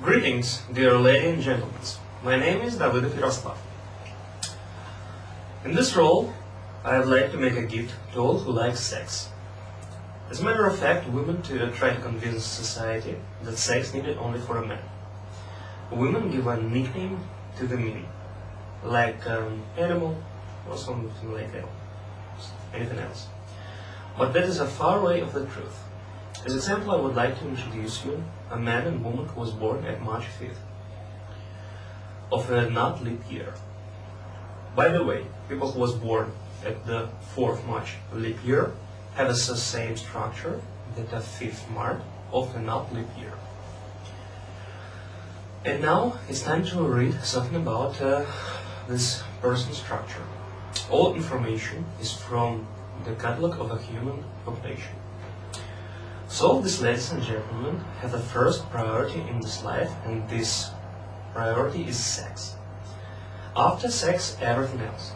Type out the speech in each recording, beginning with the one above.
Greetings, dear ladies and gentlemen. My name is David Yaroslav. In this role, I would like to make a gift to all who like sex. As a matter of fact, women try to convince society that sex needed only for a man. Women give a nickname to the men, like animal or something like that, anything else. But that is a far way of the truth. As example, I would like to introduce you a man and woman who was born at March 5th of a not leap year. By the way, people who was born at the 4th March leap year have the same structure that the 5th March of the not leap year. And now it's time to read something about this person's structure. All information is from the catalog of a human population. So these ladies and gentlemen have the first priority in this life, and this priority is sex. After sex, everything else.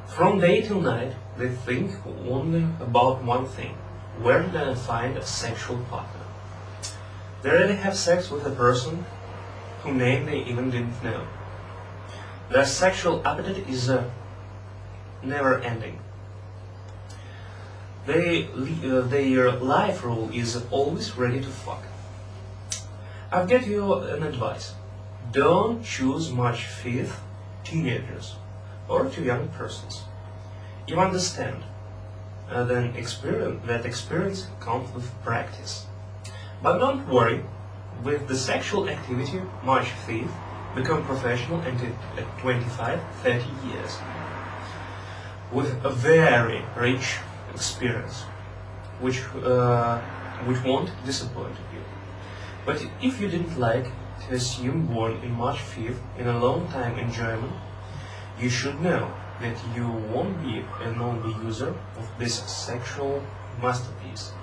From day till night, they think only about one thing: where do I find a sexual partner? They already have sex with a person whose name they even didn't know. Their sexual appetite is never ending. Their life rule is always ready to fuck. I'll give you an advice. Don't choose March 5th teenagers or too young persons. You understand that experience comes with practice. But don't worry, with the sexual activity, March 5th become professional until at 25, 30 years. With a very rich experience, which won't disappoint you. But if you didn't like to assume born in March 5th in a long time enjoyment, you should know that you won't be an only user of this sexual masterpiece.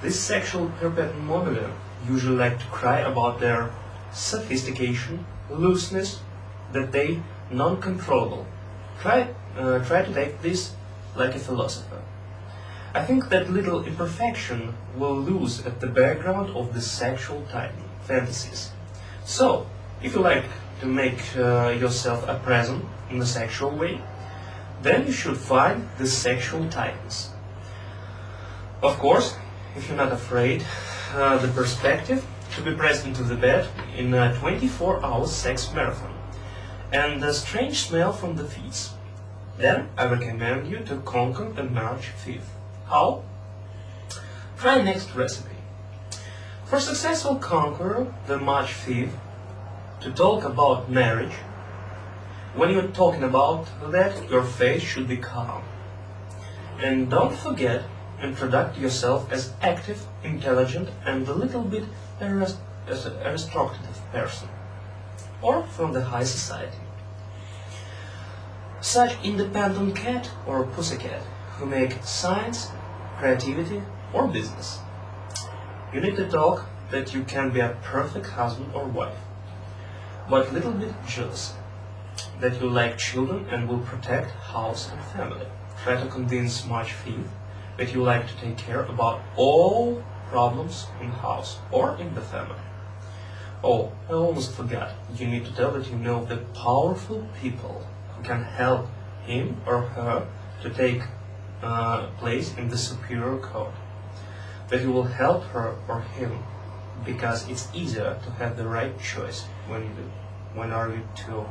This sexual perpetuum mobile usually like to cry about their sophistication, looseness, that they non-controllable. Try to take this like a philosopher. I think that little imperfection will lose at the background of the sexual fantasies. So, if you like to make yourself a present in a sexual way, then you should find the sexual titans. Of course, if you're not afraid, the perspective to be pressed into the bed in a 24-hour sex marathon, and the strange smell from the feet. Then I recommend you to conquer the March 5th. How? Try next recipe. For successful conqueror the March 5th, to talk about marriage, when you're talking about that, your face should be calm. And don't forget, introduce yourself as active, intelligent, and a little bit aristocratic person, or from the high society. Such independent cat or pussycat who make science, creativity, or business. You need to talk that you can be a perfect husband or wife, but a little bit jealous, that you like children and will protect house and family. Try to convince March 5th that you like to take care about all problems in house or in the family. Oh, I almost forgot. You need to tell that you know the powerful people who can help him or her to take place in the superior code. That you will help her or him, because it's easier to have the right choice when are you two.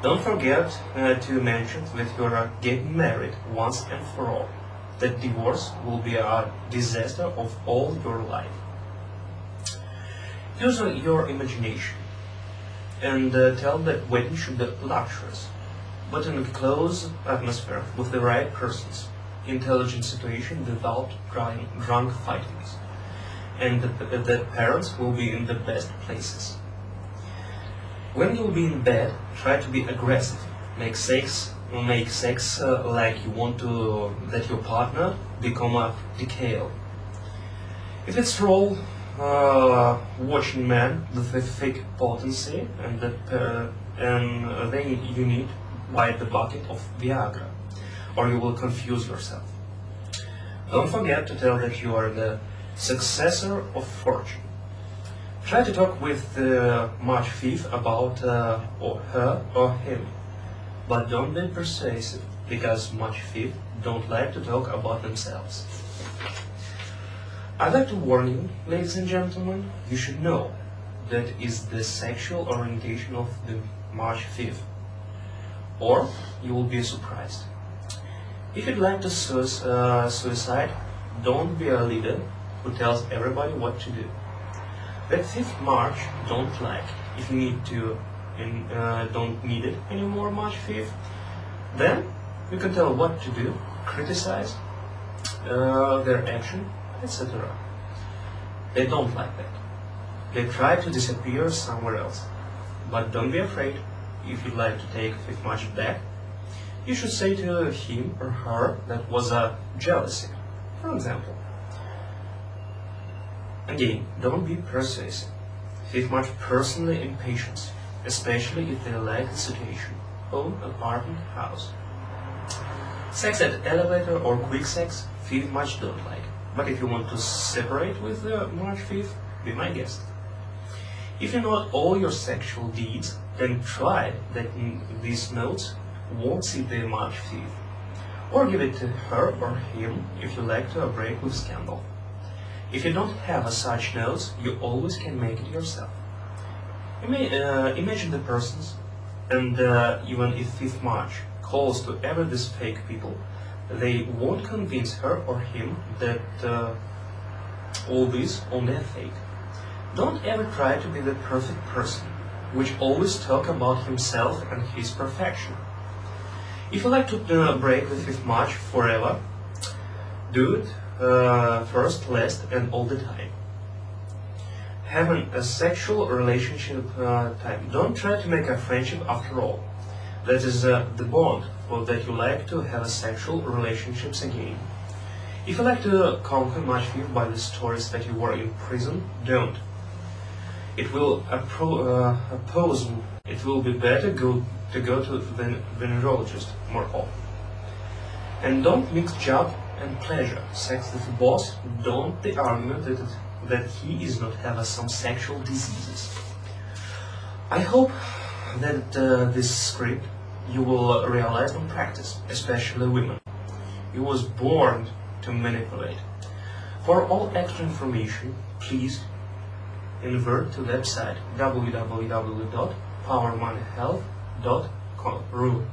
Don't forget to mention that you are getting married once and for all. That divorce will be a disaster of all your life. Use your imagination and tell that wedding should be luxurious, but in a close atmosphere with the right persons, intelligent situation without drunk fightings, and that parents will be in the best places. When you'll be in bed, try to be aggressive. Make sex like you want to that your partner become a decal. If it's role watching man with a fake potency, and then you need buy the bucket of Viagra, or you will confuse yourself. Don't forget to tell that you are the successor of fortune. Try to talk with March 5th about or her or him, but don't be persuasive, because March 5th don't like to talk about themselves. I'd like to warn you, ladies and gentlemen, you should know that is the sexual orientation of the March 5th, or you will be surprised. If you'd like to suicide, don't be a leader who tells everybody what to do. That 5th March don't like. If you need to and don't need it anymore March 5th, then you can tell what to do, criticize their action, etc. They don't like that. They try to disappear somewhere else. But don't be afraid. If you'd like to take 5th March back, you should say to him or her that was a jealousy, for example. Again, don't be persuasive. 5th March personally impatience, especially if they like the situation, home, apartment, house. Sex at elevator or quick sex, 5th March don't like. But if you want to separate with March 5th, be my guest. If you know all your sexual deeds, then try that these notes won't see the March 5th. Or give it to her or him if you like to break with scandal. If you don't have such notes, you always can make it yourself. Imagine the persons, and even if 5th March calls to ever these fake people, they won't convince her or him that all this only a fake. Don't ever try to be the perfect person, which always talk about himself and his perfection. If you like to break with 5th March forever, do it first, last, and all the time. Having a sexual relationship time. Don't try to make a friendship after all. That is the bond for that you like to have a sexual relationships again. If you like to conquer March 5th by the stories that you were in prison, don't. It will oppose. It will be better to go to the venerologist more often. And don't mix job and pleasure. Sex with the boss, don't the argument that he is not have some sexual diseases. I hope that this script you will realize and practice, especially women. You was born to manipulate. For all extra information, please invert to website www.powermoneyhealth.ru.